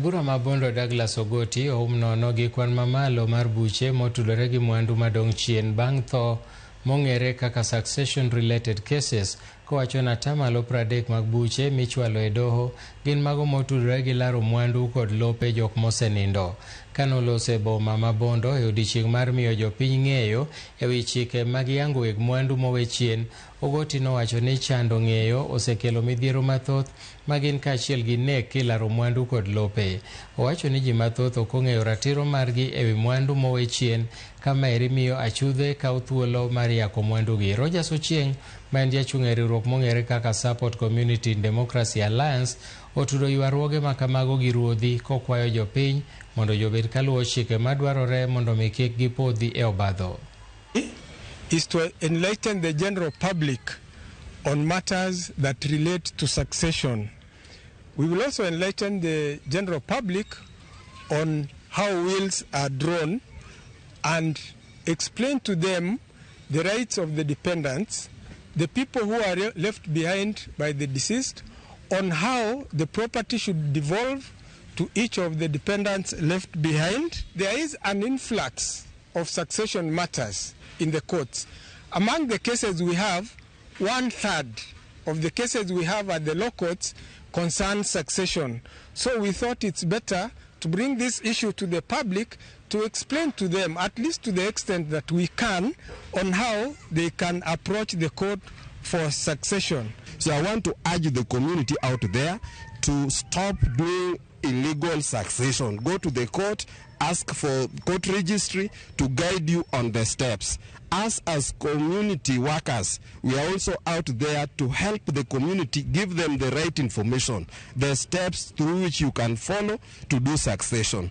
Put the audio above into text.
bura ma Bondo Douglas Ogoti nono gi kwan mamalo mar buche motudore gi mwandu madong chien bang' tho mong'ere kaka succession related cases, kowacho na tamalo 30 mag buche michwalo e doho gin mago motudore gi laro mwandu kod lope jok mosenindo. Kanolose boma ma Bondo e odiechieng' mar miyo jopiny ng'eyo ewi chike mag yango weg mwandu mowe chien, Ogoti nowacho ni chando ng'eyo osekelo midhiero mathoth magin kaachiel gi nek kilaro mwandu kod lope. Owacho ni ji mathoth ok ong'eyo ratiro margi ewi mwandu mowe chien, kama eri miyo achudhe kawo thuolo mar yako mwandu gi. Rogers Ochieng, ma en jachung' e riwruok mong'ere kaka Support Community in Democracy Alliance, otudo ywaruoge ma kamago gi ruodhi kokwayo jopiny mondo jobed kaluwo chike madwarore mondo mi kik gipodhi e obadho. Is to enlighten the general public on matters that relate to succession. We will also enlighten the general public on how wills are drawn and explain to them the rights of the dependents, the people who are left behind by the deceased, on how the property should devolve to each of the dependents left behind. There is an influx of succession matters in the courts. Among the cases we have, 1/3 of the cases we have at the law courts concern succession. So we thought it's better to bring this issue to the public to explain to them, at least to the extent that we can, on how they can approach the court for succession. So I want to urge the community out there to stop doing illegal succession. Go to the court, ask for court registry to guide you on the steps. Us as community workers, we are also out there to help the community, give them the right information, the steps through which you can follow to do succession.